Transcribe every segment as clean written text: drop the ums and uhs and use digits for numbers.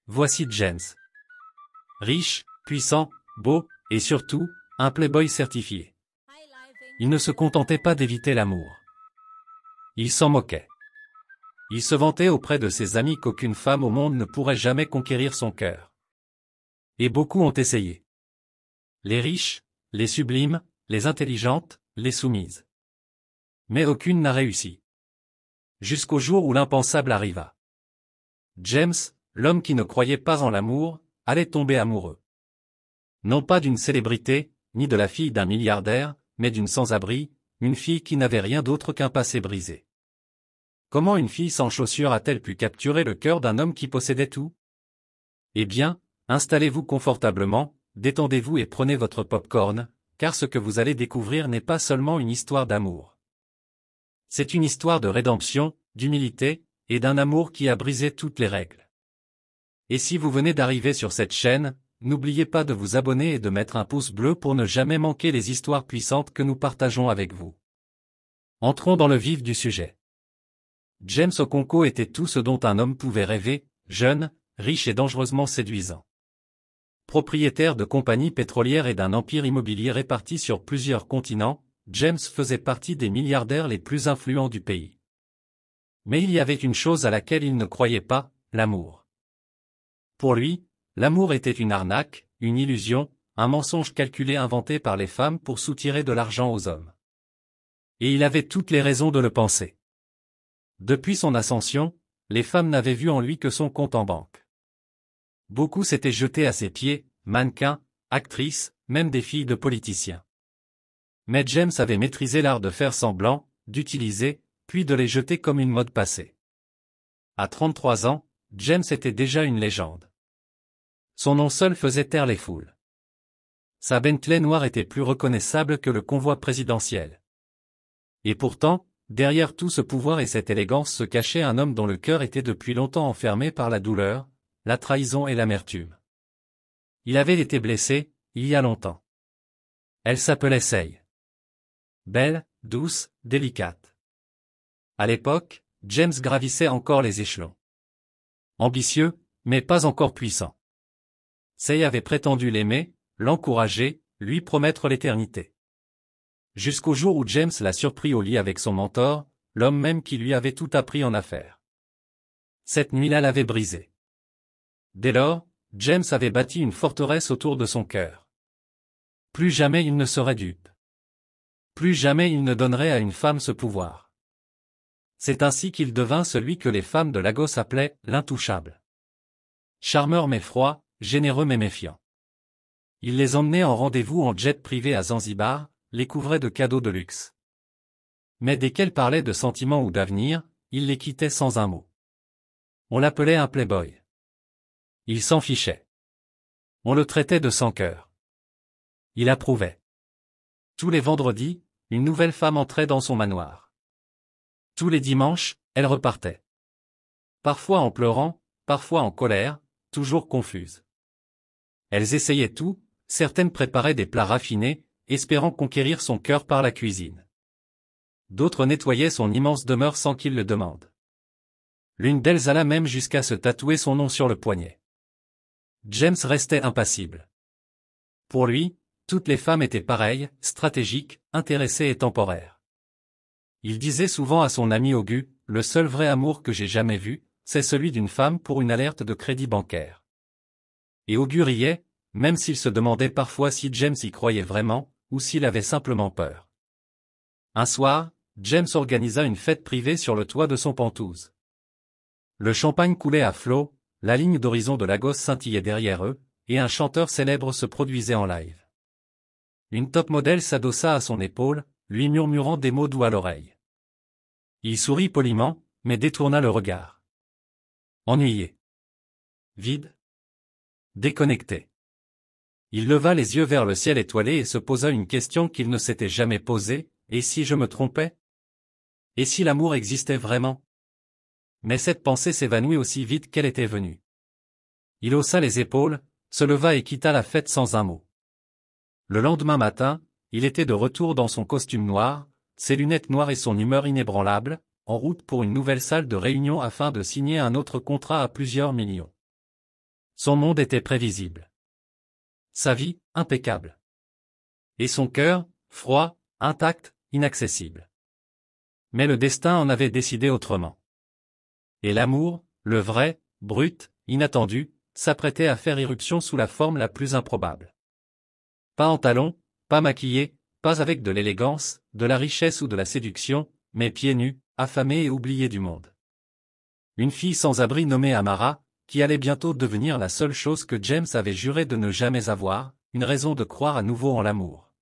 Voici James. Riche, puissant, beau, et surtout, un playboy certifié. Il ne se contentait pas d'éviter l'amour. Il s'en moquait. Il se vantait auprès de ses amis qu'aucune femme au monde ne pourrait jamais conquérir son cœur. Et beaucoup ont essayé. Les riches, les sublimes, les intelligentes, les soumises. Mais aucune n'a réussi. Jusqu'au jour où l'impensable arriva. James, l'homme qui ne croyait pas en l'amour, allait tomber amoureux. Non pas d'une célébrité, ni de la fille d'un milliardaire, mais d'une sans-abri, une fille qui n'avait rien d'autre qu'un passé brisé. Comment une fille sans chaussures a-t-elle pu capturer le cœur d'un homme qui possédait tout? Eh bien, installez-vous confortablement, détendez-vous et prenez votre pop-corn, car ce que vous allez découvrir n'est pas seulement une histoire d'amour. C'est une histoire de rédemption, d'humilité, et d'un amour qui a brisé toutes les règles. Et si vous venez d'arriver sur cette chaîne, n'oubliez pas de vous abonner et de mettre un pouce bleu pour ne jamais manquer les histoires puissantes que nous partageons avec vous. Entrons dans le vif du sujet. James Okonkwo était tout ce dont un homme pouvait rêver, jeune, riche et dangereusement séduisant. Propriétaire de compagnies pétrolières et d'un empire immobilier réparti sur plusieurs continents, James faisait partie des milliardaires les plus influents du pays. Mais il y avait une chose à laquelle il ne croyait pas, l'amour. Pour lui, l'amour était une arnaque, une illusion, un mensonge calculé inventé par les femmes pour soutirer de l'argent aux hommes. Et il avait toutes les raisons de le penser. Depuis son ascension, les femmes n'avaient vu en lui que son compte en banque. Beaucoup s'étaient jetés à ses pieds, mannequins, actrices, même des filles de politiciens. Mais James avait maîtrisé l'art de faire semblant, d'utiliser, puis de les jeter comme une mode passée. À 33 ans, James était déjà une légende. Son nom seul faisait taire les foules. Sa Bentley noire était plus reconnaissable que le convoi présidentiel. Et pourtant, derrière tout ce pouvoir et cette élégance se cachait un homme dont le cœur était depuis longtemps enfermé par la douleur, la trahison et l'amertume. Il avait été blessé, il y a longtemps. Elle s'appelait Say. Belle, douce, délicate. À l'époque, James gravissait encore les échelons. Ambitieux, mais pas encore puissant. Say avait prétendu l'aimer, l'encourager, lui promettre l'éternité. Jusqu'au jour où James l'a surpris au lit avec son mentor, l'homme même qui lui avait tout appris en affaires. Cette nuit-là l'avait brisé. Dès lors, James avait bâti une forteresse autour de son cœur. Plus jamais il ne serait dupe. Plus jamais il ne donnerait à une femme ce pouvoir. C'est ainsi qu'il devint celui que les femmes de Lagos appelaient l'intouchable. Charmeur mais froid, généreux mais méfiant. Il les emmenait en rendez-vous en jet privé à Zanzibar, les couvrait de cadeaux de luxe. Mais dès qu'elle parlait de sentiments ou d'avenir, il les quittait sans un mot. On l'appelait un playboy. Il s'en fichait. On le traitait de sans-cœur. Il approuvait. Tous les vendredis, une nouvelle femme entrait dans son manoir. Tous les dimanches, elle repartait. Parfois en pleurant, parfois en colère, toujours confuses. Elles essayaient tout, certaines préparaient des plats raffinés, espérant conquérir son cœur par la cuisine. D'autres nettoyaient son immense demeure sans qu'il le demande. L'une d'elles alla même jusqu'à se tatouer son nom sur le poignet. James restait impassible. Pour lui, toutes les femmes étaient pareilles, stratégiques, intéressées et temporaires. Il disait souvent à son ami Augu, « Le seul vrai amour que j'ai jamais vu, c'est celui d'une femme pour une alerte de crédit bancaire. » Et Augu riait, même s'il se demandait parfois si James y croyait vraiment, ou s'il avait simplement peur. Un soir, James organisa une fête privée sur le toit de son Penthouse. Le champagne coulait à flots, la ligne d'horizon de Lagos scintillait derrière eux, et un chanteur célèbre se produisait en live. Une top modèle s'adossa à son épaule, lui murmurant des mots doux à l'oreille. Il sourit poliment, mais détourna le regard. Ennuyé. Vide. Déconnecté. Il leva les yeux vers le ciel étoilé et se posa une question qu'il ne s'était jamais posée, et si je me trompais? Et si l'amour existait vraiment? Mais cette pensée s'évanouit aussi vite qu'elle était venue. Il haussa les épaules, se leva et quitta la fête sans un mot. Le lendemain matin, il était de retour dans son costume noir, ses lunettes noires et son humeur inébranlable, en route pour une nouvelle salle de réunion afin de signer un autre contrat à plusieurs millions. Son monde était prévisible. Sa vie, impeccable. Et son cœur, froid, intact, inaccessible. Mais le destin en avait décidé autrement. Et l'amour, le vrai, brut, inattendu, s'apprêtait à faire irruption sous la forme la plus improbable. Pas en talons, pas maquillé, pas avec de l'élégance, de la richesse ou de la séduction, mais pieds nus, affamés et oubliés du monde. Une fille sans abri nommée Amara, qui allait bientôt devenir la seule chose que James avait juré de ne jamais avoir, une raison de croire à nouveau en l'amour.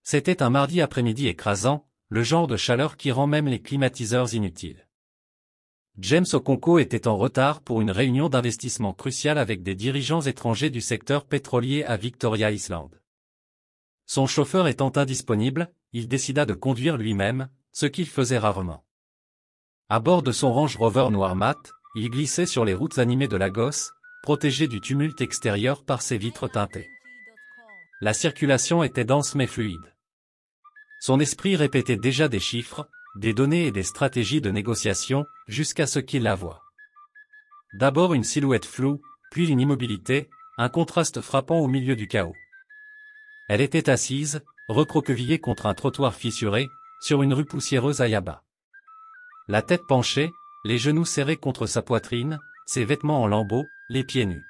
C'était un mardi après-midi écrasant, le genre de chaleur qui rend même les climatiseurs inutiles. James Okonkwo était en retard pour une réunion d'investissement cruciale avec des dirigeants étrangers du secteur pétrolier à Victoria Island. Son chauffeur étant indisponible, il décida de conduire lui-même, ce qu'il faisait rarement. À bord de son Range Rover noir mat, il glissait sur les routes animées de Lagos, protégé du tumulte extérieur par ses vitres teintées. La circulation était dense mais fluide. Son esprit répétait déjà des chiffres, des données et des stratégies de négociation, jusqu'à ce qu'il la voie. D'abord une silhouette floue, puis une immobilité, un contraste frappant au milieu du chaos. Elle était assise, recroquevillée contre un trottoir fissuré, sur une rue poussiéreuse à Yaba. La tête penchée, les genoux serrés contre sa poitrine, ses vêtements en lambeaux, les pieds nus.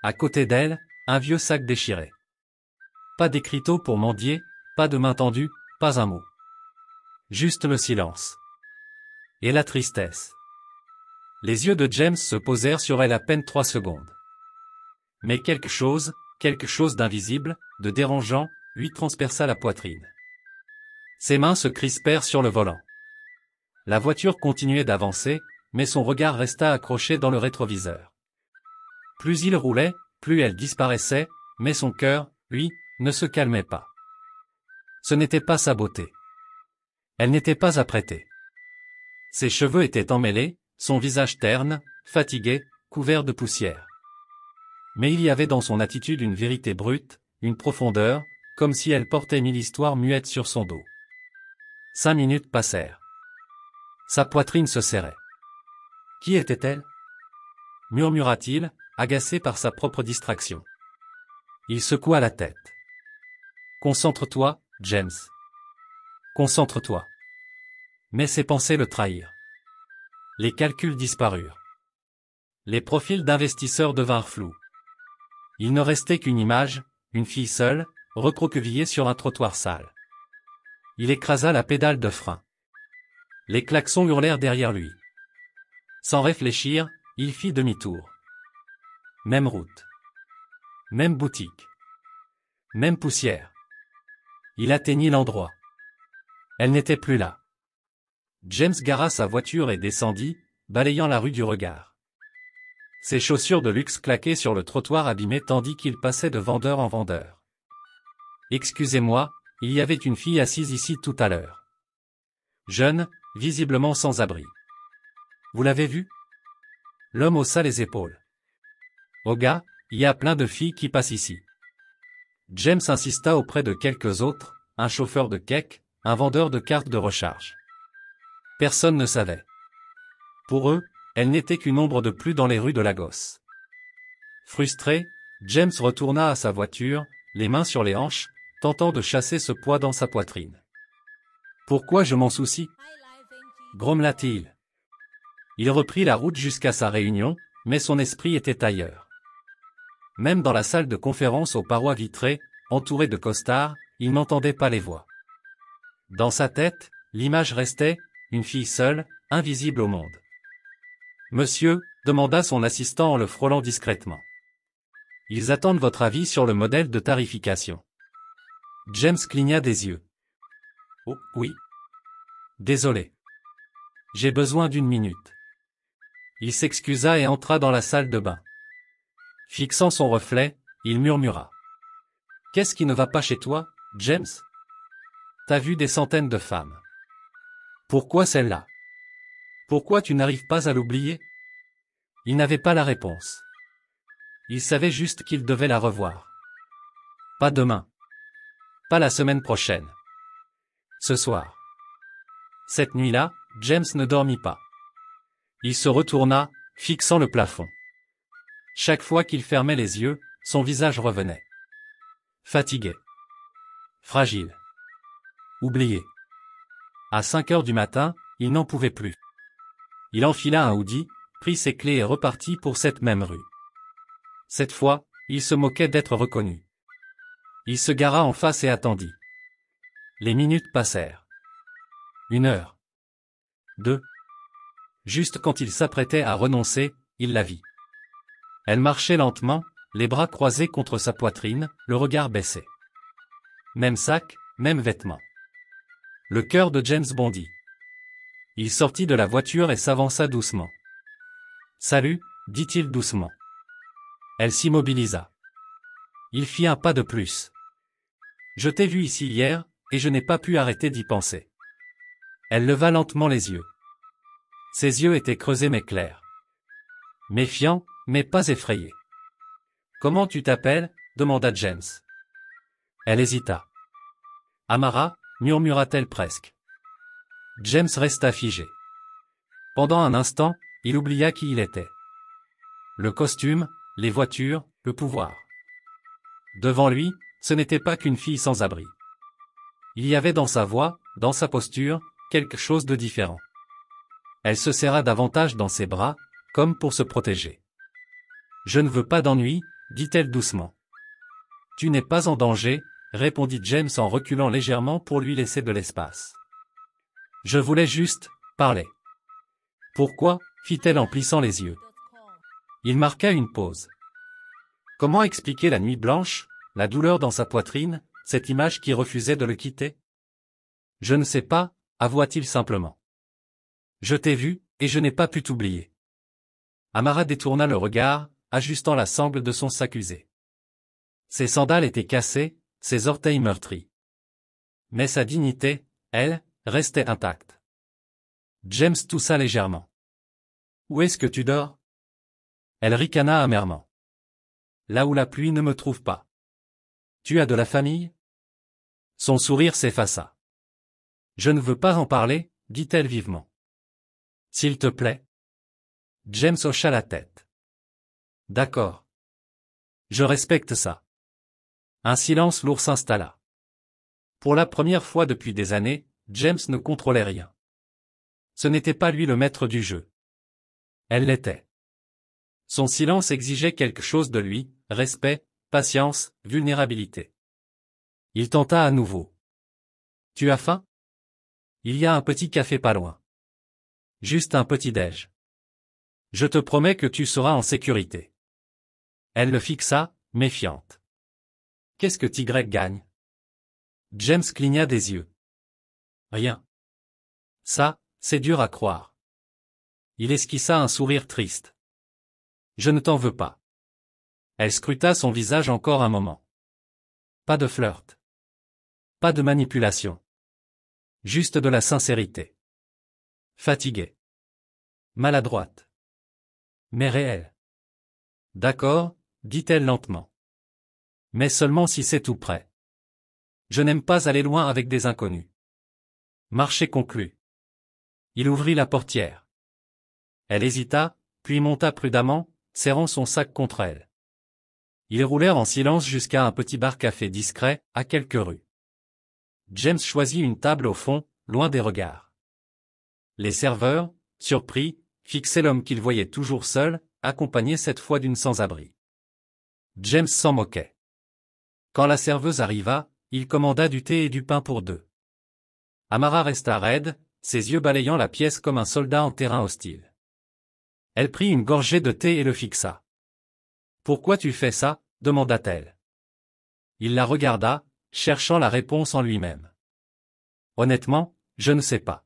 À côté d'elle, un vieux sac déchiré. Pas d'écriteau pour mendier, pas de main tendue, pas un mot. Juste le silence. Et la tristesse. Les yeux de James se posèrent sur elle à peine 3 secondes. Mais quelque chose d'invisible, de dérangeant, lui transperça la poitrine. Ses mains se crispèrent sur le volant. La voiture continuait d'avancer, mais son regard resta accroché dans le rétroviseur. Plus il roulait, plus elle disparaissait, mais son cœur, lui, ne se calmait pas. Ce n'était pas sa beauté. Elle n'était pas apprêtée. Ses cheveux étaient emmêlés, son visage terne, fatigué, couvert de poussière. Mais il y avait dans son attitude une vérité brute, une profondeur, comme si elle portait 1000 histoires muettes sur son dos. 5 minutes passèrent. Sa poitrine se serrait. Qui était-elle? Murmura-t-il, agacé par sa propre distraction. Il secoua la tête. Concentre-toi, James. Concentre-toi. Mais ses pensées le trahirent. Les calculs disparurent. Les profils d'investisseurs devinrent flous. Il ne restait qu'une image, une fille seule, recroquevillée sur un trottoir sale. Il écrasa la pédale de frein. Les klaxons hurlèrent derrière lui. Sans réfléchir, il fit demi-tour. Même route. Même boutique. Même poussière. Il atteignit l'endroit. Elle n'était plus là. James gara sa voiture et descendit, balayant la rue du regard. Ses chaussures de luxe claquaient sur le trottoir abîmé tandis qu'il passait de vendeur en vendeur. Excusez-moi, il y avait une fille assise ici tout à l'heure. Jeune, visiblement sans abri. Vous l'avez vue? L'homme haussa les épaules. Oh gars, il y a plein de filles qui passent ici. James insista auprès de quelques autres, un chauffeur de kek, un vendeur de cartes de recharge. Personne ne savait. Pour eux, elle n'était qu'une ombre de plus dans les rues de Lagos. Frustré, James retourna à sa voiture, les mains sur les hanches, tentant de chasser ce poids dans sa poitrine. Pourquoi je m'en soucie? Grommela-t-il. Il reprit la route jusqu'à sa réunion, mais son esprit était ailleurs. Même dans la salle de conférence aux parois vitrées, entouré de costards, il n'entendait pas les voix. Dans sa tête, l'image restait, une fille seule, invisible au monde. Monsieur, demanda son assistant en le frôlant discrètement. Ils attendent votre avis sur le modèle de tarification. James cligna des yeux. Oh, oui. Désolé. J'ai besoin d'une minute. Il s'excusa et entra dans la salle de bain. Fixant son reflet, il murmura. Qu'est-ce qui ne va pas chez toi, James? T'as vu des centaines de femmes. Pourquoi celle-là? Pourquoi tu n'arrives pas à l'oublier? Il n'avait pas la réponse. Il savait juste qu'il devait la revoir. Pas demain. Pas la semaine prochaine. Ce soir. Cette nuit-là, James ne dormit pas. Il se retourna, fixant le plafond. Chaque fois qu'il fermait les yeux, son visage revenait. Fatigué. Fragile. Oublié. À 5 heures du matin, il n'en pouvait plus. Il enfila un hoodie, prit ses clés et repartit pour cette même rue. Cette fois, il se moquait d'être reconnu. Il se gara en face et attendit. Les minutes passèrent. 1 heure. 2. Juste quand il s'apprêtait à renoncer, il la vit. Elle marchait lentement, les bras croisés contre sa poitrine, le regard baissé. Même sac, même vêtements. Le cœur de James bondit. Il sortit de la voiture et s'avança doucement. « Salut », dit-il doucement. Elle s'immobilisa. Il fit un pas de plus. « Je t'ai vu ici hier, et je n'ai pas pu arrêter d'y penser. » Elle leva lentement les yeux. Ses yeux étaient creusés mais clairs. Méfiants, mais pas effrayés. « Comment tu t'appelles » demanda James. Elle hésita. « Amara » murmura-t-elle presque. James resta figé. Pendant un instant, il oublia qui il était. Le costume, les voitures, le pouvoir. Devant lui, ce n'était pas qu'une fille sans abri. Il y avait dans sa voix, dans sa posture, quelque chose de différent. Elle se serra davantage dans ses bras, comme pour se protéger. « Je ne veux pas d'ennui », dit-elle doucement. « Tu n'es pas en danger », répondit James en reculant légèrement pour lui laisser de l'espace. « Je voulais juste parler. »« Pourquoi » fit-elle en plissant les yeux. Il marqua une pause. Comment expliquer la nuit blanche, la douleur dans sa poitrine, cette image qui refusait de le quitter? « Je ne sais pas » avoua-t-il simplement. « Je t'ai vu, et je n'ai pas pu t'oublier. » Amara détourna le regard, ajustant la sangle de son sac usé. Ses sandales étaient cassées, ses orteils meurtris. Mais sa dignité, elle, restait intacte. James toussa légèrement. « Où est-ce que tu dors ?» Elle ricana amèrement. « Là où la pluie ne me trouve pas. »« Tu as de la famille ?» Son sourire s'effaça. « Je ne veux pas en parler, » dit-elle vivement. « S'il te plaît. » James hocha la tête. « D'accord. Je respecte ça. » Un silence lourd s'installa. Pour la première fois depuis des années, James ne contrôlait rien. Ce n'était pas lui le maître du jeu. Elle l'était. Son silence exigeait quelque chose de lui, respect, patience, vulnérabilité. Il tenta à nouveau. « Tu as faim ? Il y a un petit café pas loin. Juste un petit déj. Je te promets que tu seras en sécurité. » Elle le fixa, méfiante. « Qu'est-ce que Tigre gagne ?» James cligna des yeux. « Rien. » « Ça, c'est dur à croire. » Il esquissa un sourire triste. « Je ne t'en veux pas. » Elle scruta son visage encore un moment. Pas de flirt. Pas de manipulation. Juste de la sincérité. Fatiguée. Maladroite. Mais réelle. « D'accord, » dit-elle lentement. « Mais seulement si c'est tout près. Je n'aime pas aller loin avec des inconnus. » Marché conclu. Il ouvrit la portière. Elle hésita, puis monta prudemment, serrant son sac contre elle. Ils roulèrent en silence jusqu'à un petit bar-café discret, à quelques rues. James choisit une table au fond, loin des regards. Les serveurs, surpris, fixaient l'homme qu'ils voyaient toujours seul, accompagné cette fois d'une sans-abri. James s'en moquait. Quand la serveuse arriva, il commanda du thé et du pain pour deux. Amara resta raide, ses yeux balayant la pièce comme un soldat en terrain hostile. Elle prit une gorgée de thé et le fixa. « Pourquoi tu fais ça ?» demanda-t-elle. Il la regarda, cherchant la réponse en lui-même. « Honnêtement, je ne sais pas.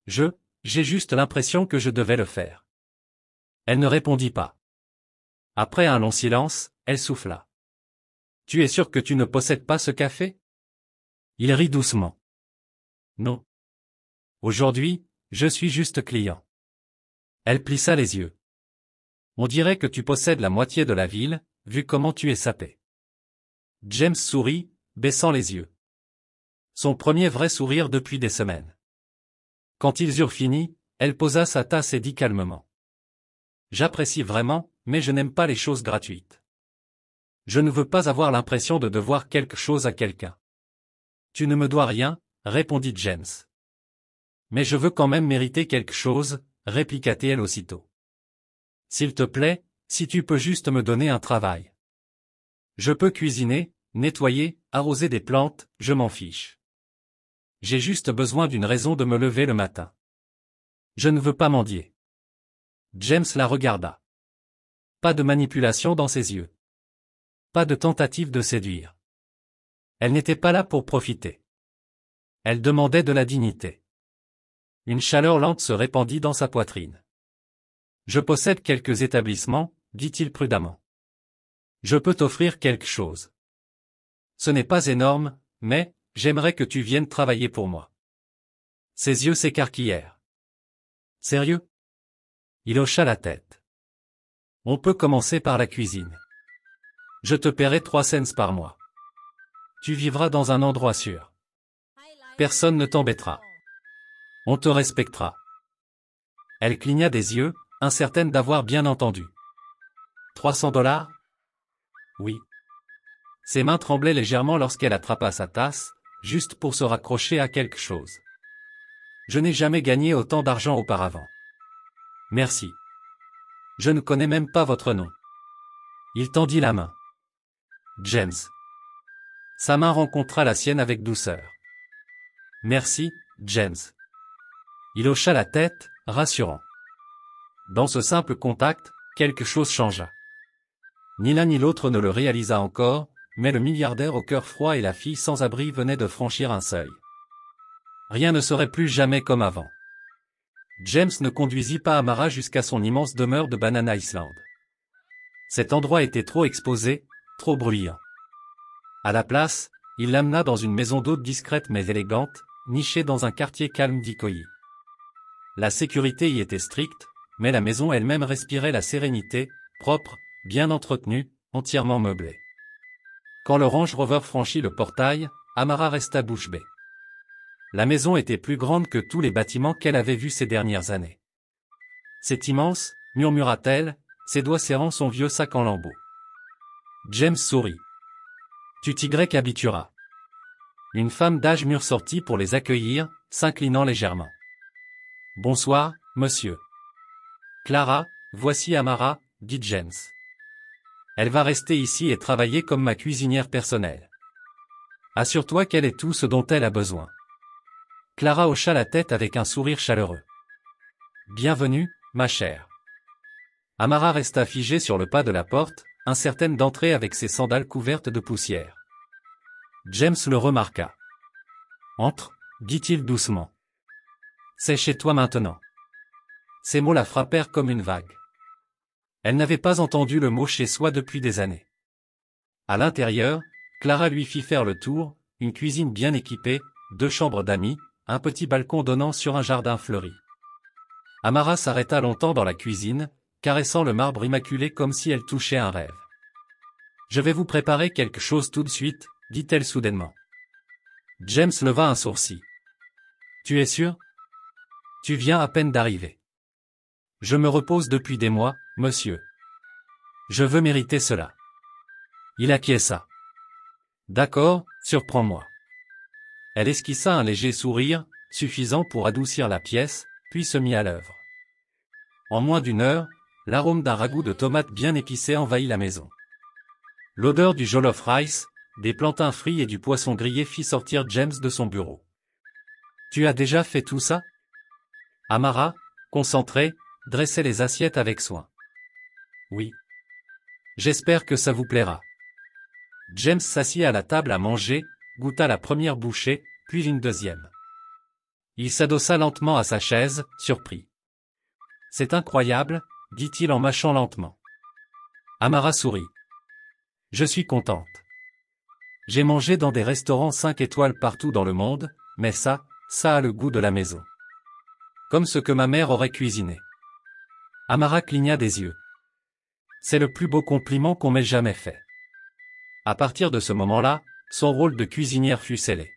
J'ai juste l'impression que je devais le faire. » Elle ne répondit pas. Après un long silence, elle souffla. « Tu es sûr que tu ne possèdes pas ce café ?» Il rit doucement. « Non. Aujourd'hui, je suis juste client. » Elle plissa les yeux. « On dirait que tu possèdes la moitié de la ville, vu comment tu es sapé. » James sourit, baissant les yeux. Son premier vrai sourire depuis des semaines. Quand ils eurent fini, elle posa sa tasse et dit calmement. « J'apprécie vraiment, mais je n'aime pas les choses gratuites. Je ne veux pas avoir l'impression de devoir quelque chose à quelqu'un. Tu ne me dois rien, répondit James. Mais je veux quand même mériter quelque chose, répliqua-t-elle aussitôt. S'il te plaît, si tu peux juste me donner un travail. Je peux cuisiner, nettoyer, arroser des plantes, je m'en fiche. J'ai juste besoin d'une raison de me lever le matin. Je ne veux pas mendier. James la regarda. Pas de manipulation dans ses yeux. Pas de tentative de séduire. Elle n'était pas là pour profiter. Elle demandait de la dignité. Une chaleur lente se répandit dans sa poitrine. Je possède quelques établissements, dit-il prudemment. Je peux t'offrir quelque chose. Ce n'est pas énorme, mais j'aimerais que tu viennes travailler pour moi. Ses yeux s'écarquillèrent. Sérieux? Il hocha la tête. On peut commencer par la cuisine. Je te paierai 3 cents par mois. Tu vivras dans un endroit sûr. Personne ne t'embêtera. On te respectera. Elle cligna des yeux, incertaine d'avoir bien entendu. 300 $? Oui. Ses mains tremblaient légèrement lorsqu'elle attrapa sa tasse, juste pour se raccrocher à quelque chose. Je n'ai jamais gagné autant d'argent auparavant. Merci. Je ne connais même pas votre nom. Il tendit la main. James. Sa main rencontra la sienne avec douceur. Merci, James. Il hocha la tête, rassurant. Dans ce simple contact, quelque chose changea. Ni l'un ni l'autre ne le réalisa encore, mais le milliardaire au cœur froid et la fille sans abri venaient de franchir un seuil. Rien ne serait plus jamais comme avant. James ne conduisit pas Amara jusqu'à son immense demeure de Banana Island. Cet endroit était trop exposé, trop bruyant. À la place, il l'amena dans une maison d'hôte discrète mais élégante, nichée dans un quartier calme d'Ikoyi. La sécurité y était stricte, mais la maison elle-même respirait la sérénité, propre, bien entretenue, entièrement meublée. Quand le Range Rover franchit le portail, Amara resta bouche bée. La maison était plus grande que tous les bâtiments qu'elle avait vus ces dernières années. C'est immense, murmura-t-elle, ses doigts serrant son vieux sac en lambeaux. James sourit. Tu t'y habitueras. Une femme d'âge mûr sortit pour les accueillir, s'inclinant légèrement. Bonsoir, monsieur. Clara, voici Amara, dit James. Elle va rester ici et travailler comme ma cuisinière personnelle. Assure-toi qu'elle ait tout ce dont elle a besoin. Clara hocha la tête avec un sourire chaleureux. Bienvenue, ma chère. Amara resta figée sur le pas de la porte, incertaine d'entrer avec ses sandales couvertes de poussière. James le remarqua. Entre, dit-il doucement. C'est chez toi maintenant. Ces mots la frappèrent comme une vague. Elle n'avait pas entendu le mot chez soi depuis des années. À l'intérieur, Clara lui fit faire le tour, une cuisine bien équipée, 2 chambres d'amis, un petit balcon donnant sur un jardin fleuri. Amara s'arrêta longtemps dans la cuisine, caressant le marbre immaculé comme si elle touchait un rêve. Je vais vous préparer quelque chose tout de suite, dit-elle soudainement. James leva un sourcil. Tu es sûr? Tu viens à peine d'arriver. Je me repose depuis des mois, monsieur. Je veux mériter cela. Il acquiesça. D'accord, surprends-moi. Elle esquissa un léger sourire, suffisant pour adoucir la pièce, puis se mit à l'œuvre. En moins d'une heure, l'arôme d'un ragoût de tomates bien épicé envahit la maison. L'odeur du jollof rice, des plantains frits et du poisson grillé fit sortir James de son bureau. Tu as déjà fait tout ça? Amara, concentrée, dressait les assiettes avec soin. Oui. J'espère que ça vous plaira. James s'assit à la table à manger, goûta la première bouchée, puis une deuxième. Il s'adossa lentement à sa chaise, surpris. C'est incroyable, dit-il en mâchant lentement. Amara sourit. Je suis contente. J'ai mangé dans des restaurants 5 étoiles partout dans le monde, mais ça a le goût de la maison. Comme ce que ma mère aurait cuisiné. Amara cligna des yeux. C'est le plus beau compliment qu'on m'ait jamais fait. À partir de ce moment-là, son rôle de cuisinière fut scellé.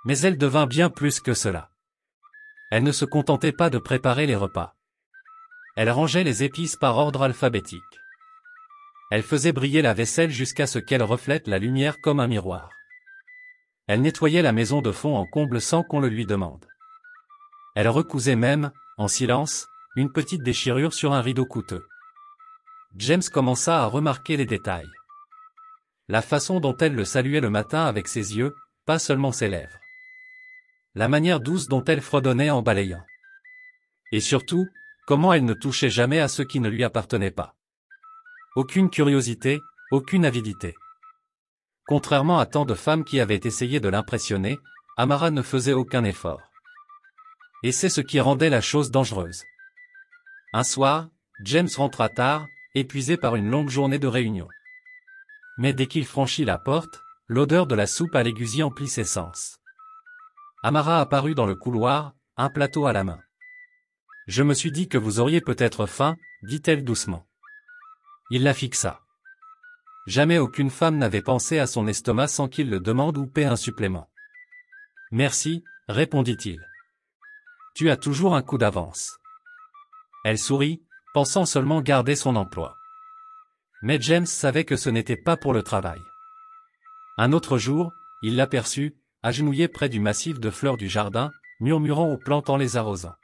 Mais elle devint bien plus que cela. Elle ne se contentait pas de préparer les repas. Elle rangeait les épices par ordre alphabétique. Elle faisait briller la vaisselle jusqu'à ce qu'elle reflète la lumière comme un miroir. Elle nettoyait la maison de fond en comble sans qu'on le lui demande. Elle recousait même, en silence, une petite déchirure sur un rideau coûteux. James commença à remarquer les détails. La façon dont elle le saluait le matin avec ses yeux, pas seulement ses lèvres. La manière douce dont elle fredonnait en balayant. Et surtout, comment elle ne touchait jamais à ce qui ne lui appartenait pas. Aucune curiosité, aucune avidité. Contrairement à tant de femmes qui avaient essayé de l'impressionner, Amara ne faisait aucun effort. Et c'est ce qui rendait la chose dangereuse. Un soir, James rentra tard, épuisé par une longue journée de réunion. Mais dès qu'il franchit la porte, l'odeur de la soupe à l'aiguille emplit ses sens. Amara apparut dans le couloir, un plateau à la main. « Je me suis dit que vous auriez peut-être faim, dit-elle doucement. Il la fixa. Jamais aucune femme n'avait pensé à son estomac sans qu'il le demande ou paie un supplément. « Merci, répondit-il. Tu as toujours un coup d'avance. » Elle sourit, pensant seulement garder son emploi. Mais James savait que ce n'était pas pour le travail. Un autre jour, il l'aperçut, agenouillé près du massif de fleurs du jardin, murmurant aux plantes en les arrosant.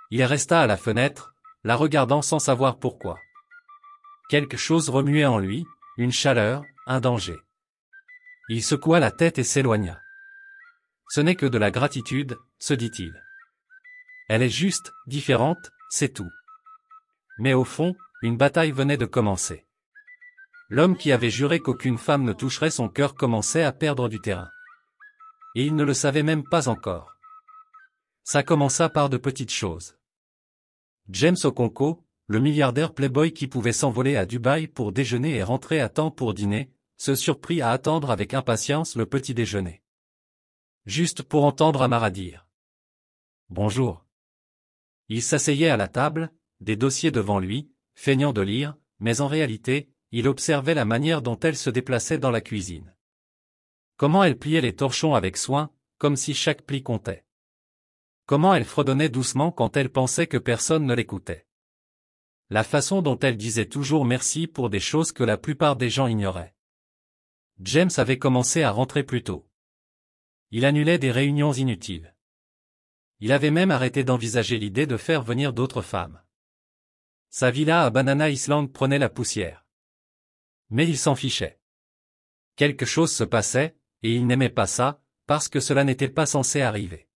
Il resta à la fenêtre, la regardant sans savoir pourquoi. Quelque chose remuait en lui, une chaleur, un danger. Il secoua la tête et s'éloigna. Ce n'est que de la gratitude, se dit-il. Elle est juste, différente, c'est tout. Mais au fond, une bataille venait de commencer. L'homme qui avait juré qu'aucune femme ne toucherait son cœur commençait à perdre du terrain. Et il ne le savait même pas encore. Ça commença par de petites choses. James Okonkwo, le milliardaire playboy qui pouvait s'envoler à Dubaï pour déjeuner et rentrer à temps pour dîner, se surprit à attendre avec impatience le petit déjeuner. Juste pour entendre Amara dire « Bonjour ». Il s'asseyait à la table, des dossiers devant lui, feignant de lire, mais en réalité, il observait la manière dont elle se déplaçait dans la cuisine. Comment elle pliait les torchons avec soin, comme si chaque pli comptait. Comment elle fredonnait doucement quand elle pensait que personne ne l'écoutait. La façon dont elle disait toujours merci pour des choses que la plupart des gens ignoraient. James avait commencé à rentrer plus tôt. Il annulait des réunions inutiles. Il avait même arrêté d'envisager l'idée de faire venir d'autres femmes. Sa villa à Banana Island prenait la poussière. Mais il s'en fichait. Quelque chose se passait, et il n'aimait pas ça, parce que cela n'était pas censé arriver.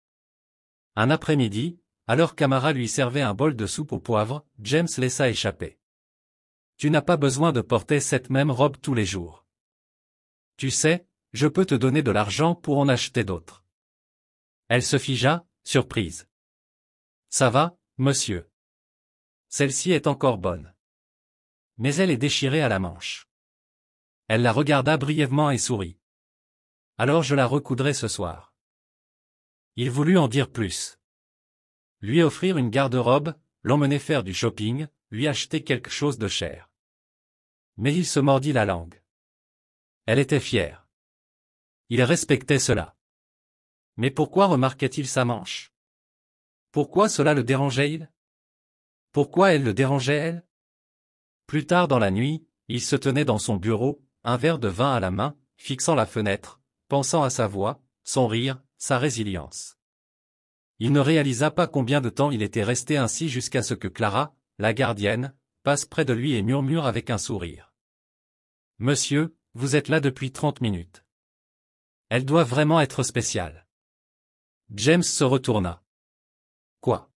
Un après-midi, alors qu'Amara lui servait un bol de soupe au poivre, James laissa échapper. « Tu n'as pas besoin de porter cette même robe tous les jours. Tu sais, je peux te donner de l'argent pour en acheter d'autres. » Elle se figea, surprise. « Ça va, monsieur. Celle-ci est encore bonne. » Mais elle est déchirée à la manche. Elle la regarda brièvement et sourit. « Alors je la recoudrai ce soir. » Il voulut en dire plus. Lui offrir une garde-robe, l'emmener faire du shopping, lui acheter quelque chose de cher. Mais il se mordit la langue. Elle était fière. Il respectait cela. Mais pourquoi remarquait-il sa manche? Pourquoi cela le dérangeait-il? Pourquoi elle le dérangeait elle? Plus tard dans la nuit, il se tenait dans son bureau, un verre de vin à la main, fixant la fenêtre, pensant à sa voix, son rire, sa résilience. Il ne réalisa pas combien de temps il était resté ainsi jusqu'à ce que Clara, la gardienne, passe près de lui et murmure avec un sourire. « Monsieur, vous êtes là depuis 30 minutes. Elle doit vraiment être spéciale. » James se retourna. « Quoi ?»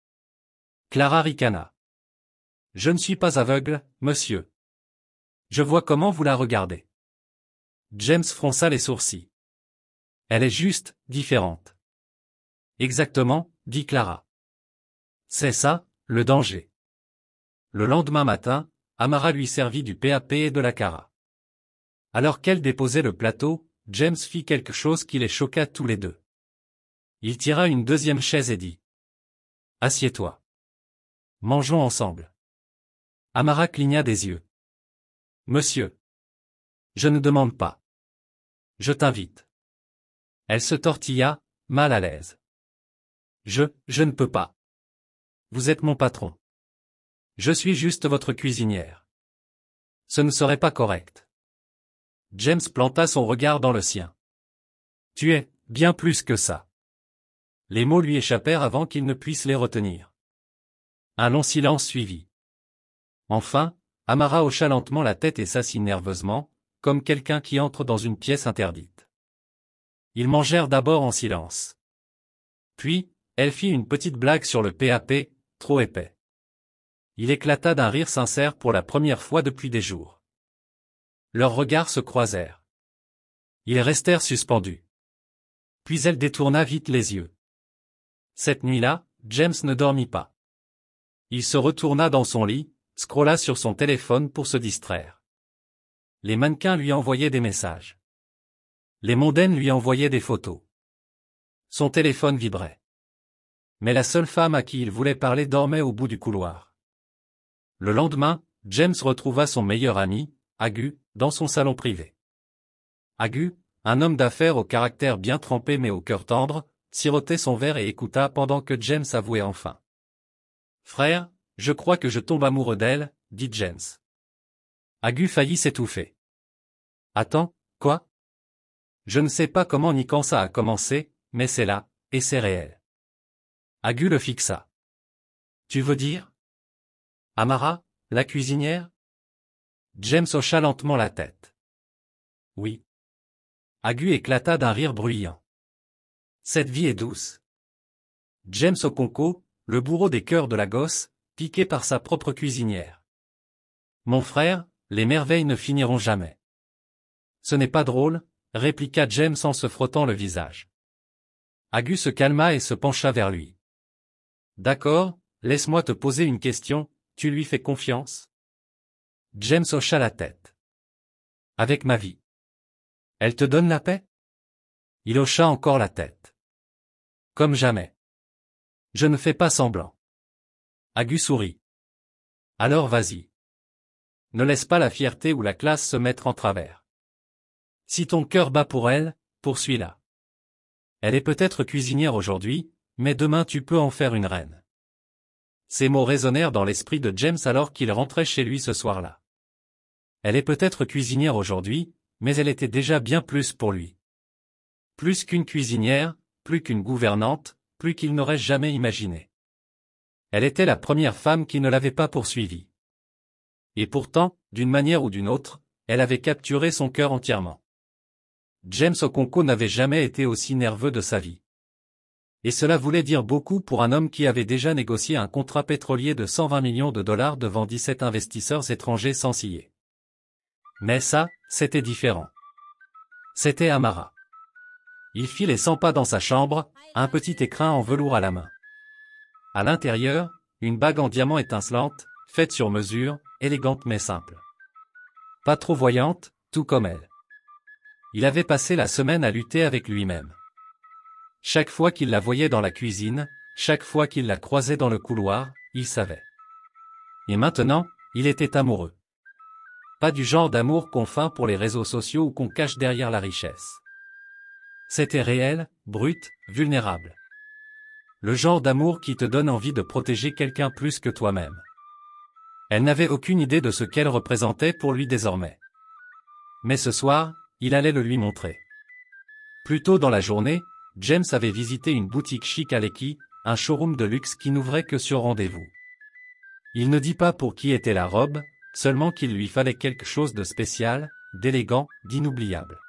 Clara ricana. « Je ne suis pas aveugle, monsieur. Je vois comment vous la regardez. » James fronça les sourcils. « Elle est juste, différente. » Exactement, dit Clara. C'est ça, le danger. Le lendemain matin, Amara lui servit du PAP et de la cara. Alors qu'elle déposait le plateau, James fit quelque chose qui les choqua tous les deux. Il tira une deuxième chaise et dit « Assieds-toi. Mangeons ensemble. » Amara cligna des yeux. « Monsieur. Je ne demande pas. Je t'invite. » Elle se tortilla, mal à l'aise. Je ne peux pas. Vous êtes mon patron. Je suis juste votre cuisinière. Ce ne serait pas correct. James planta son regard dans le sien. Tu es, bien plus que ça. Les mots lui échappèrent avant qu'il ne puisse les retenir. Un long silence suivit. Enfin, Amara hocha lentement la tête et s'assit nerveusement, comme quelqu'un qui entre dans une pièce interdite. Ils mangèrent d'abord en silence. Puis, elle fit une petite blague sur le PAP, trop épais. Il éclata d'un rire sincère pour la première fois depuis des jours. Leurs regards se croisèrent. Ils restèrent suspendus. Puis elle détourna vite les yeux. Cette nuit-là, James ne dormit pas. Il se retourna dans son lit, scrolla sur son téléphone pour se distraire. Les mannequins lui envoyaient des messages. Les mondaines lui envoyaient des photos. Son téléphone vibrait. Mais la seule femme à qui il voulait parler dormait au bout du couloir. Le lendemain, James retrouva son meilleur ami, Agu, dans son salon privé. Agu, un homme d'affaires au caractère bien trempé mais au cœur tendre, sirotait son verre et écouta pendant que James avouait enfin. « Frère, je crois que je tombe amoureux d'elle, » dit James. Agu faillit s'étouffer. « Attends, quoi ? Je ne sais pas comment ni quand ça a commencé, mais c'est là, et c'est réel. » Agu le fixa. « Tu veux dire ? Amara, la cuisinière ? » James hocha lentement la tête. « Oui. » Agu éclata d'un rire bruyant. « Cette vie est douce. » James Okonko, le bourreau des cœurs de la gosse, piqué par sa propre cuisinière. « Mon frère, les merveilles ne finiront jamais. » Ce n'est pas drôle, répliqua James en se frottant le visage. Agu se calma et se pencha vers lui. « D'accord, laisse-moi te poser une question, tu lui fais confiance ? » James hocha la tête. « Avec ma vie. Elle te donne la paix ? » Il hocha encore la tête. « Comme jamais. Je ne fais pas semblant. » Agu sourit. « Alors vas-y. Ne laisse pas la fierté ou la classe se mettre en travers. Si ton cœur bat pour elle, poursuis-la. Elle est peut-être cuisinière aujourd'hui, mais demain tu peux en faire une reine. » Ces mots résonnèrent dans l'esprit de James alors qu'il rentrait chez lui ce soir-là. Elle est peut-être cuisinière aujourd'hui, mais elle était déjà bien plus pour lui. Plus qu'une cuisinière, plus qu'une gouvernante, plus qu'il n'aurait jamais imaginé. Elle était la première femme qui ne l'avait pas poursuivi. Et pourtant, d'une manière ou d'une autre, elle avait capturé son cœur entièrement. James Okonko n'avait jamais été aussi nerveux de sa vie. Et cela voulait dire beaucoup pour un homme qui avait déjà négocié un contrat pétrolier de 120 millions de dollars devant 17 investisseurs étrangers sans ciller. Mais ça, c'était différent. C'était Amara. Il fit les 100 pas dans sa chambre, un petit écrin en velours à la main. À l'intérieur, une bague en diamant étincelante, faite sur mesure, élégante mais simple. Pas trop voyante, tout comme elle. Il avait passé la semaine à lutter avec lui-même. Chaque fois qu'il la voyait dans la cuisine, chaque fois qu'il la croisait dans le couloir, il savait. Et maintenant, il était amoureux. Pas du genre d'amour qu'on feint pour les réseaux sociaux ou qu'on cache derrière la richesse. C'était réel, brut, vulnérable. Le genre d'amour qui te donne envie de protéger quelqu'un plus que toi-même. Elle n'avait aucune idée de ce qu'elle représentait pour lui désormais. Mais ce soir, il allait le lui montrer. Plus tôt dans la journée, James avait visité une boutique chic à Lekki, un showroom de luxe qui n'ouvrait que sur rendez-vous. Il ne dit pas pour qui était la robe, seulement qu'il lui fallait quelque chose de spécial, d'élégant, d'inoubliable.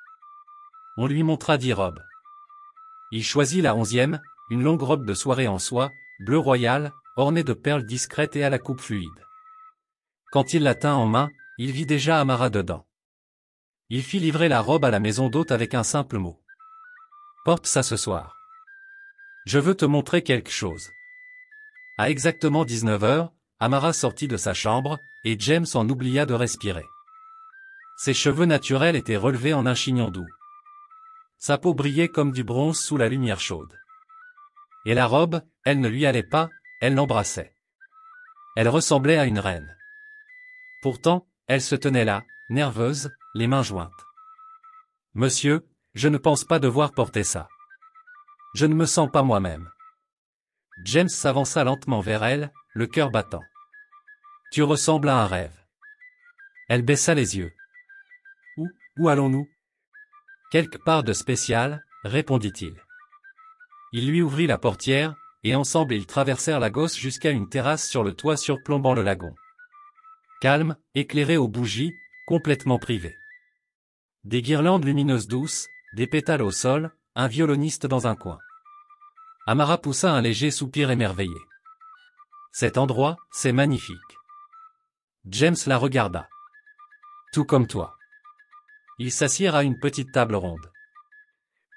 On lui montra 10 robes. Il choisit la 11e, une longue robe de soirée en soie, bleu royal, ornée de perles discrètes et à la coupe fluide. Quand il la tint en main, il vit déjà Amara dedans. Il fit livrer la robe à la maison d'hôte avec un simple mot. « Porte ça ce soir. Je veux te montrer quelque chose. » À exactement 19h, Amara sortit de sa chambre, et James en oublia de respirer. Ses cheveux naturels étaient relevés en un chignon doux. Sa peau brillait comme du bronze sous la lumière chaude. Et la robe, elle ne lui allait pas, elle l'embrassait. Elle ressemblait à une reine. Pourtant, elle se tenait là, nerveuse, les mains jointes. « Monsieur, je ne pense pas devoir porter ça. Je ne me sens pas moi-même. » James s'avança lentement vers elle, le cœur battant. Tu ressembles à un rêve. Elle baissa les yeux. Où allons-nous? Quelque part de spécial, répondit-il. Il lui ouvrit la portière, et ensemble ils traversèrent la Gosse jusqu'à une terrasse sur le toit surplombant le lagon. Calme, éclairé aux bougies, complètement privé. Des guirlandes lumineuses douces, des pétales au sol, un violoniste dans un coin. Amara poussa un léger soupir émerveillé. Cet endroit, c'est magnifique. James la regarda. Tout comme toi. Ils s'assirent à une petite table ronde.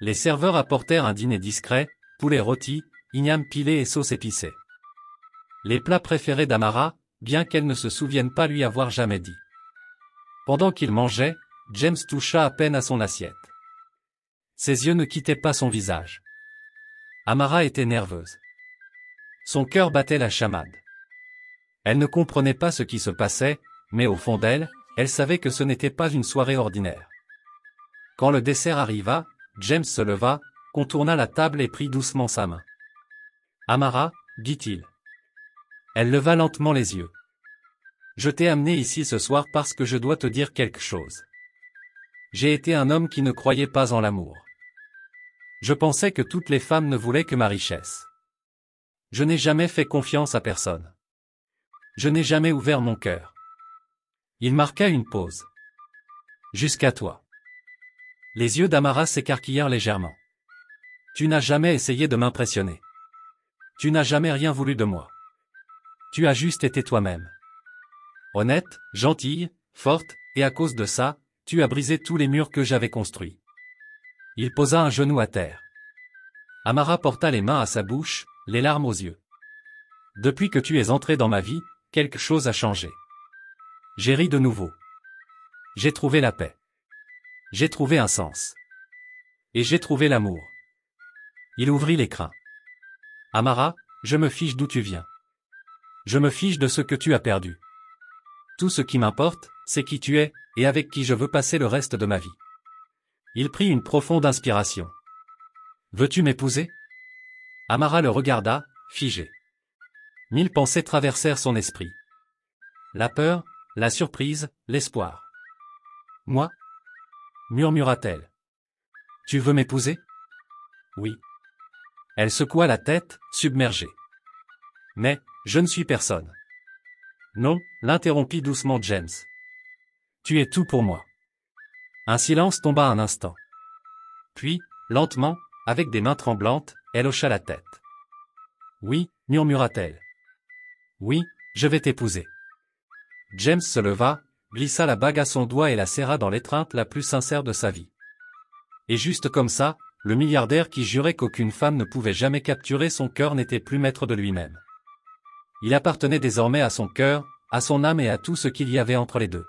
Les serveurs apportèrent un dîner discret, poulet rôti, igname pilé et sauce épicée. Les plats préférés d'Amara, bien qu'elle ne se souvienne pas lui avoir jamais dit. Pendant qu'il mangeait, James toucha à peine à son assiette. Ses yeux ne quittaient pas son visage. Amara était nerveuse. Son cœur battait la chamade. Elle ne comprenait pas ce qui se passait, mais au fond d'elle, elle savait que ce n'était pas une soirée ordinaire. Quand le dessert arriva, James se leva, contourna la table et prit doucement sa main. « Amara, dit-il. » Elle leva lentement les yeux. « Je t'ai amené ici ce soir parce que je dois te dire quelque chose. J'ai été un homme qui ne croyait pas en l'amour. Je pensais que toutes les femmes ne voulaient que ma richesse. Je n'ai jamais fait confiance à personne. Je n'ai jamais ouvert mon cœur. » Il marqua une pause. « Jusqu'à toi. » Les yeux d'Amara s'écarquillèrent légèrement. « Tu n'as jamais essayé de m'impressionner. Tu n'as jamais rien voulu de moi. Tu as juste été toi-même. Honnête, gentille, forte, et à cause de ça, tu as brisé tous les murs que j'avais construits. » Il posa un genou à terre. Amara porta les mains à sa bouche, les larmes aux yeux. « Depuis que tu es entré dans ma vie, quelque chose a changé. J'ai ri de nouveau. J'ai trouvé la paix. J'ai trouvé un sens. Et j'ai trouvé l'amour. » Il ouvrit l'écrin. « Amara, je me fiche d'où tu viens. Je me fiche de ce que tu as perdu. Tout ce qui m'importe, c'est qui tu es, et avec qui je veux passer le reste de ma vie. » Il prit une profonde inspiration. « Veux-tu m'épouser ?» Amara le regarda, figé. Mille pensées traversèrent son esprit. La peur, la surprise, l'espoir. « Moi ? » murmura-t-elle. « Tu veux m'épouser ? » « Oui. » Elle secoua la tête, submergée. « Mais, je ne suis personne. »« Non, » l'interrompit doucement James. « Tu es tout pour moi. » Un silence tomba un instant. Puis, lentement, avec des mains tremblantes, elle hocha la tête. « Oui, » murmura-t-elle. « Oui, je vais t'épouser. » James se leva, glissa la bague à son doigt et la serra dans l'étreinte la plus sincère de sa vie. Et juste comme ça, le milliardaire qui jurait qu'aucune femme ne pouvait jamais capturer son cœur n'était plus maître de lui-même. Il appartenait désormais à son cœur, à son âme et à tout ce qu'il y avait entre les deux.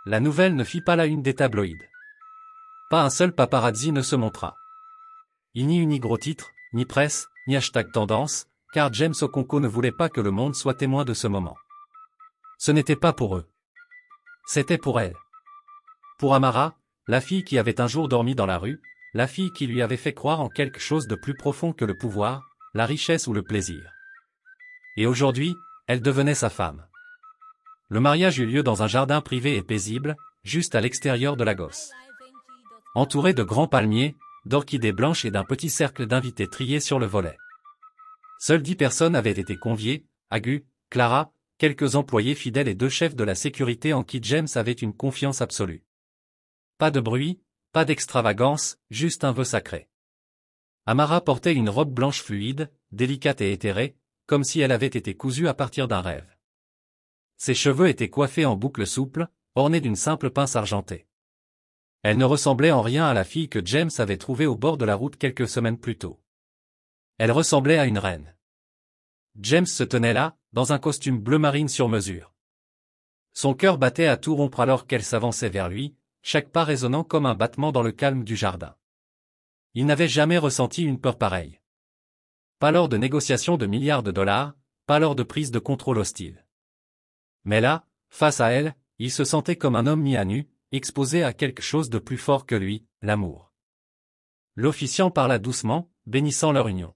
La nouvelle ne fit pas la une des tabloïds. Pas un seul paparazzi ne se montra. Il n'y eut ni gros titre, ni presse, ni hashtag tendance, car James Okonkwo ne voulait pas que le monde soit témoin de ce moment. Ce n'était pas pour eux. C'était pour elle. Pour Amara, la fille qui avait un jour dormi dans la rue, la fille qui lui avait fait croire en quelque chose de plus profond que le pouvoir, la richesse ou le plaisir. Et aujourd'hui, elle devenait sa femme. Le mariage eut lieu dans un jardin privé et paisible, juste à l'extérieur de la Gosse. Entouré de grands palmiers, d'orchidées blanches et d'un petit cercle d'invités triés sur le volet. Seules 10 personnes avaient été conviées, Agu, Clara, quelques employés fidèles et 2 chefs de la sécurité en qui James avait une confiance absolue. Pas de bruit, pas d'extravagance, juste un vœu sacré. Amara portait une robe blanche fluide, délicate et éthérée, comme si elle avait été cousue à partir d'un rêve. Ses cheveux étaient coiffés en boucles souples, ornés d'une simple pince argentée. Elle ne ressemblait en rien à la fille que James avait trouvée au bord de la route quelques semaines plus tôt. Elle ressemblait à une reine. James se tenait là, dans un costume bleu marine sur mesure. Son cœur battait à tout rompre alors qu'elle s'avançait vers lui, chaque pas résonnant comme un battement dans le calme du jardin. Il n'avait jamais ressenti une peur pareille. Pas lors de négociations de milliards de dollars, pas lors de prises de contrôle hostiles. Mais là, face à elle, il se sentait comme un homme mis à nu, exposé à quelque chose de plus fort que lui, l'amour. L'officiant parla doucement, bénissant leur union.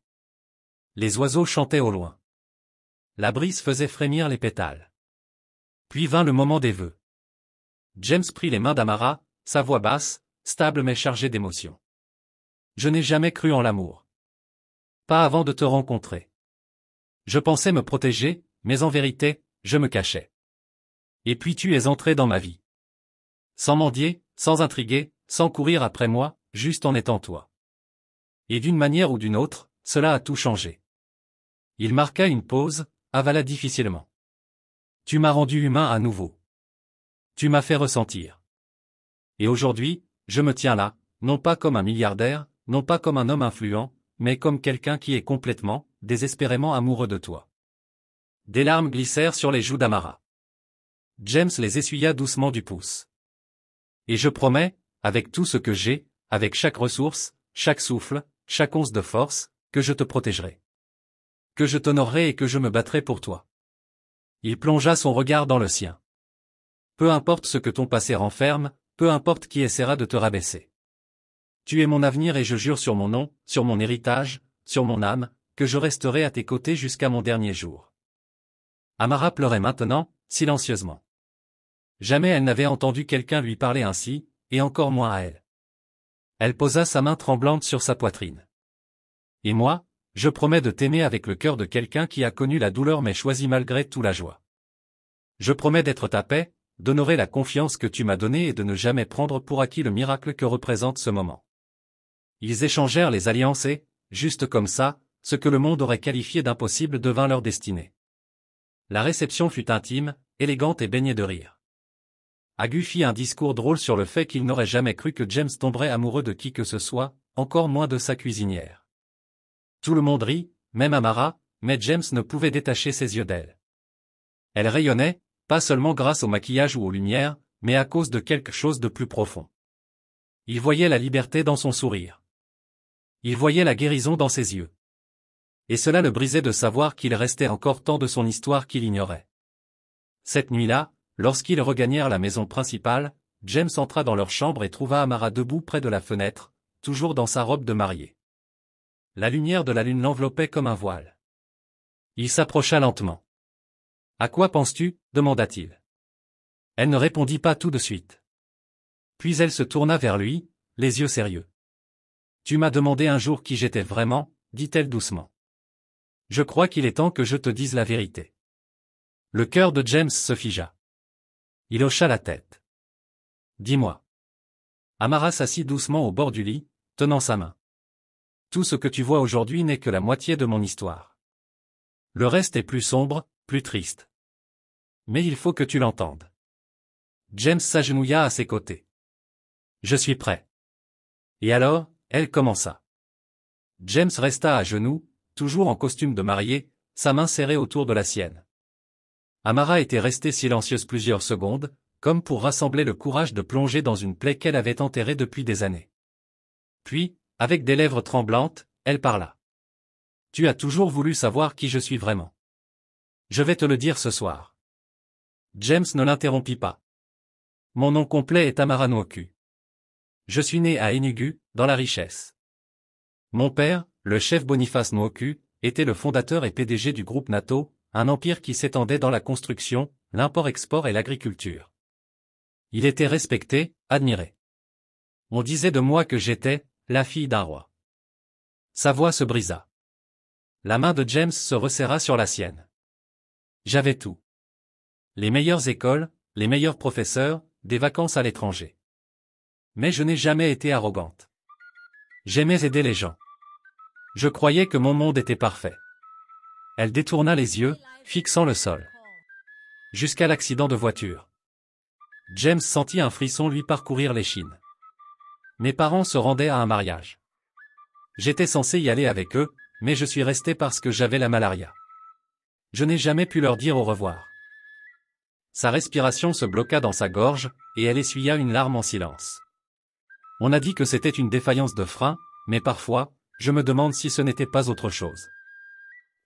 Les oiseaux chantaient au loin. La brise faisait frémir les pétales. Puis vint le moment des vœux. James prit les mains d'Amara, sa voix basse, stable mais chargée d'émotion. Je n'ai jamais cru en l'amour. Pas avant de te rencontrer. Je pensais me protéger, mais en vérité, je me cachais. Et puis tu es entré dans ma vie. Sans mendier, sans intriguer, sans courir après moi, juste en étant toi. Et d'une manière ou d'une autre, cela a tout changé. Il marqua une pause, avala difficilement. Tu m'as rendu humain à nouveau. Tu m'as fait ressentir. Et aujourd'hui, je me tiens là, non pas comme un milliardaire, non pas comme un homme influent, mais comme quelqu'un qui est complètement, désespérément amoureux de toi. Des larmes glissèrent sur les joues d'Amara. James les essuya doucement du pouce. Et je promets, avec tout ce que j'ai, avec chaque ressource, chaque souffle, chaque once de force, que je te protégerai. Que je t'honorerai et que je me battrai pour toi. Il plongea son regard dans le sien. Peu importe ce que ton passé renferme, peu importe qui essaiera de te rabaisser. Tu es mon avenir et je jure sur mon nom, sur mon héritage, sur mon âme, que je resterai à tes côtés jusqu'à mon dernier jour. Amara pleurait maintenant, silencieusement. Jamais elle n'avait entendu quelqu'un lui parler ainsi, et encore moins à elle. Elle posa sa main tremblante sur sa poitrine. Et moi, je promets de t'aimer avec le cœur de quelqu'un qui a connu la douleur mais choisi malgré tout la joie. Je promets d'être ta paix, d'honorer la confiance que tu m'as donnée et de ne jamais prendre pour acquis le miracle que représente ce moment. Ils échangèrent les alliances et, juste comme ça, ce que le monde aurait qualifié d'impossible devint leur destinée. La réception fut intime, élégante et baignée de rire. Agu fit un discours drôle sur le fait qu'il n'aurait jamais cru que James tomberait amoureux de qui que ce soit, encore moins de sa cuisinière. Tout le monde rit, même Amara, mais James ne pouvait détacher ses yeux d'elle. Elle rayonnait, pas seulement grâce au maquillage ou aux lumières, mais à cause de quelque chose de plus profond. Il voyait la liberté dans son sourire. Il voyait la guérison dans ses yeux. Et cela le brisait de savoir qu'il restait encore tant de son histoire qu'il ignorait. Cette nuit-là, lorsqu'ils regagnèrent la maison principale, James entra dans leur chambre et trouva Amara debout près de la fenêtre, toujours dans sa robe de mariée. La lumière de la lune l'enveloppait comme un voile. Il s'approcha lentement. « À quoi penses-tu » demanda-t-il. Elle ne répondit pas tout de suite. Puis elle se tourna vers lui, les yeux sérieux. « Tu m'as demandé un jour qui j'étais vraiment, dit-elle doucement. Je crois qu'il est temps que je te dise la vérité. » Le cœur de James se figea. Il hocha la tête. « Dis-moi. » Amara s'assit doucement au bord du lit, tenant sa main. « Tout ce que tu vois aujourd'hui n'est que la moitié de mon histoire. Le reste est plus sombre, plus triste. Mais il faut que tu l'entendes. » James s'agenouilla à ses côtés. « Je suis prêt. » Et alors, elle commença. James resta à genoux, toujours en costume de mariée, sa main serrée autour de la sienne. Amara était restée silencieuse plusieurs secondes, comme pour rassembler le courage de plonger dans une plaie qu'elle avait enterrée depuis des années. Puis, avec des lèvres tremblantes, elle parla. « Tu as toujours voulu savoir qui je suis vraiment. Je vais te le dire ce soir. » James ne l'interrompit pas. « Mon nom complet est Amara Nwoku. Je suis né à Enugu, dans la richesse. Mon père, le chef Boniface Nwoku, était le fondateur et PDG du groupe NATO, un empire qui s'étendait dans la construction, l'import-export et l'agriculture. Il était respecté, admiré. On disait de moi que j'étais la fille d'un roi. » Sa voix se brisa. La main de James se resserra sur la sienne. « J'avais tout. Les meilleures écoles, les meilleurs professeurs, des vacances à l'étranger. Mais je n'ai jamais été arrogante. J'aimais aider les gens. Je croyais que mon monde était parfait. » Elle détourna les yeux, fixant le sol. Jusqu'à l'accident de voiture. James sentit un frisson lui parcourir l'échine. Mes parents se rendaient à un mariage. J'étais censé y aller avec eux, mais je suis resté parce que j'avais la malaria. Je n'ai jamais pu leur dire au revoir. Sa respiration se bloqua dans sa gorge, et elle essuya une larme en silence. On a dit que c'était une défaillance de frein, mais parfois, je me demande si ce n'était pas autre chose.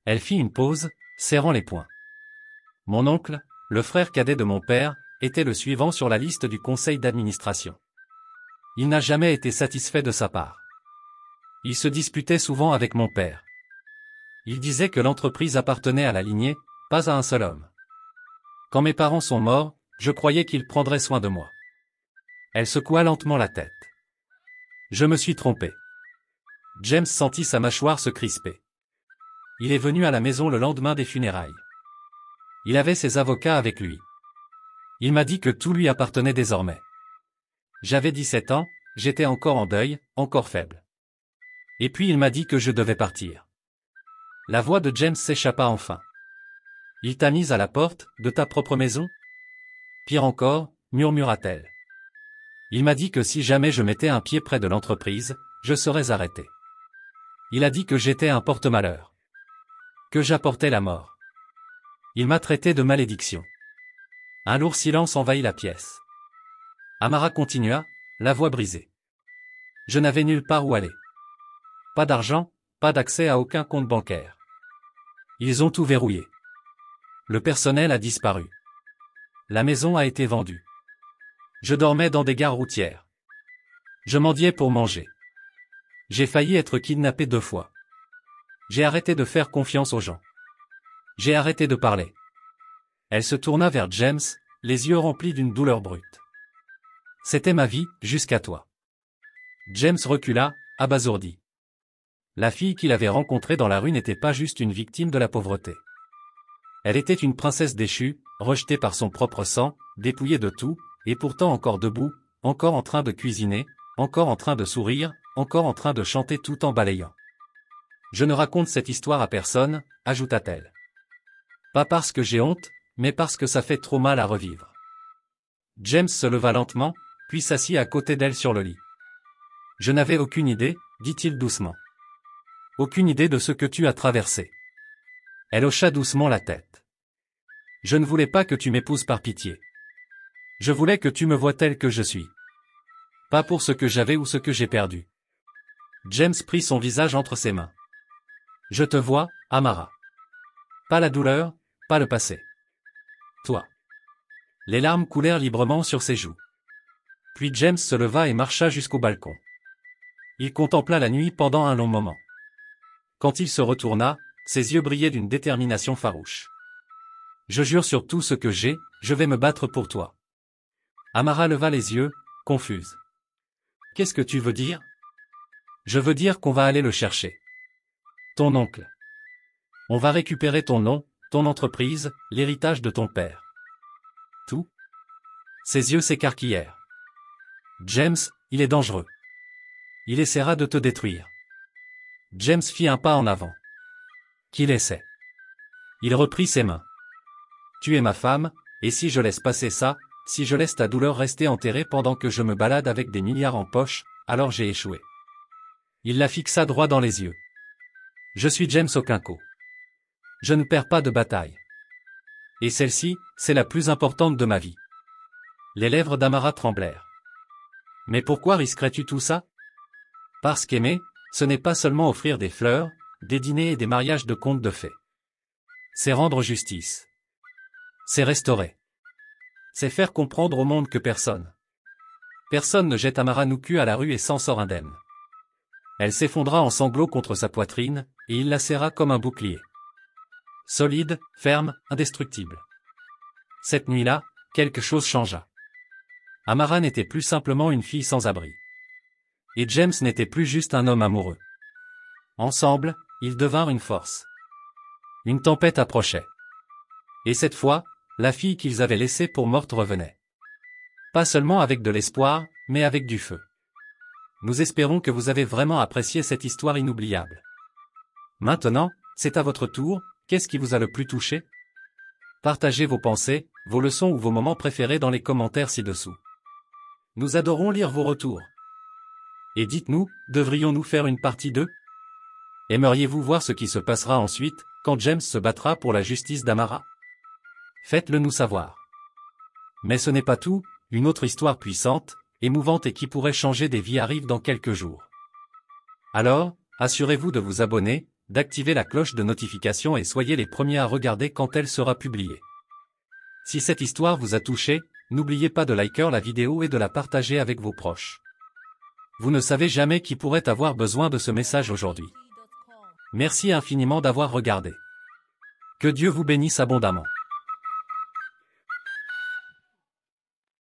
Elle fit une pause, serrant les poings. Mon oncle, le frère cadet de mon père, était le suivant sur la liste du conseil d'administration. Il n'a jamais été satisfait de sa part. Il se disputait souvent avec mon père. Il disait que l'entreprise appartenait à la lignée, pas à un seul homme. Quand mes parents sont morts, je croyais qu'ils prendraient soin de moi. Elle secoua lentement la tête. Je me suis trompé. James sentit sa mâchoire se crisper. Il est venu à la maison le lendemain des funérailles. Il avait ses avocats avec lui. Il m'a dit que tout lui appartenait désormais. J'avais 17 ans, j'étais encore en deuil, encore faible. Et puis il m'a dit que je devais partir. La voix de James s'échappa enfin. Il t'a mise à la porte de ta propre maison? Pire encore, murmura-t-elle. Il m'a dit que si jamais je mettais un pied près de l'entreprise, je serais arrêté. Il a dit que j'étais un porte-malheur. Que j'apportais la mort. Il m'a traité de malédiction. Un lourd silence envahit la pièce. Amara continua, la voix brisée. Je n'avais nulle part où aller. Pas d'argent, pas d'accès à aucun compte bancaire. Ils ont tout verrouillé. Le personnel a disparu. La maison a été vendue. Je dormais dans des gares routières. Je mendiais pour manger. J'ai failli être kidnappé 2 fois. J'ai arrêté de faire confiance aux gens. J'ai arrêté de parler. Elle se tourna vers James, les yeux remplis d'une douleur brute. C'était ma vie, jusqu'à toi. James recula, abasourdi. La fille qu'il avait rencontrée dans la rue n'était pas juste une victime de la pauvreté. Elle était une princesse déchue, rejetée par son propre sang, dépouillée de tout, et pourtant encore debout, encore en train de cuisiner, encore en train de sourire, encore en train de chanter tout en balayant. Je ne raconte cette histoire à personne, ajouta-t-elle. Pas parce que j'ai honte, mais parce que ça fait trop mal à revivre. James se leva lentement, puis s'assit à côté d'elle sur le lit. Je n'avais aucune idée, dit-il doucement. Aucune idée de ce que tu as traversé. Elle hocha doucement la tête. Je ne voulais pas que tu m'épouses par pitié. Je voulais que tu me vois tel que je suis. Pas pour ce que j'avais ou ce que j'ai perdu. James prit son visage entre ses mains. Je te vois, Amara. Pas la douleur, pas le passé. Toi. Les larmes coulèrent librement sur ses joues. Puis James se leva et marcha jusqu'au balcon. Il contempla la nuit pendant un long moment. Quand il se retourna, ses yeux brillaient d'une détermination farouche. Je jure sur tout ce que j'ai, je vais me battre pour toi. Amara leva les yeux, confuse. Qu'est-ce que tu veux dire? Je veux dire qu'on va aller le chercher. Ton oncle. On va récupérer ton nom, ton entreprise, l'héritage de ton père. Tout? Ses yeux s'écarquillèrent. James, il est dangereux. Il essaiera de te détruire. James fit un pas en avant. Qu'il essaie. Il reprit ses mains. Tu es ma femme, et si je laisse passer ça, si je laisse ta douleur rester enterrée pendant que je me balade avec des milliards en poche, alors j'ai échoué. Il la fixa droit dans les yeux. Je suis James Okinko. Je ne perds pas de bataille. Et celle-ci, c'est la plus importante de ma vie. Les lèvres d'Amara tremblèrent. Mais pourquoi risquerais-tu tout ça? Parce qu'aimer, ce n'est pas seulement offrir des fleurs, des dîners et des mariages de contes de fées. C'est rendre justice. C'est restaurer. C'est faire comprendre au monde que personne ne jette Amara Nuku à la rue et s'en sort indemne. Elle s'effondra en sanglots contre sa poitrine, et il la serra comme un bouclier. Solide, ferme, indestructible. Cette nuit-là, quelque chose changea. Amara n'était plus simplement une fille sans abri. Et James n'était plus juste un homme amoureux. Ensemble, ils devinrent une force. Une tempête approchait. Et cette fois, la fille qu'ils avaient laissée pour morte revenait. Pas seulement avec de l'espoir, mais avec du feu. Nous espérons que vous avez vraiment apprécié cette histoire inoubliable. Maintenant, c'est à votre tour, qu'est-ce qui vous a le plus touché? Partagez vos pensées, vos leçons ou vos moments préférés dans les commentaires ci-dessous. Nous adorons lire vos retours. Et dites-nous, devrions-nous faire une partie 2? Aimeriez-vous voir ce qui se passera ensuite, quand James se battra pour la justice d'Amara? Faites-le nous savoir. Mais ce n'est pas tout, une autre histoire puissante, émouvante et qui pourrait changer des vies arrive dans quelques jours. Alors, assurez-vous de vous abonner, d'activer la cloche de notification et soyez les premiers à regarder quand elle sera publiée. Si cette histoire vous a touché, n'oubliez pas de liker la vidéo et de la partager avec vos proches. Vous ne savez jamais qui pourrait avoir besoin de ce message aujourd'hui. Merci infiniment d'avoir regardé. Que Dieu vous bénisse abondamment.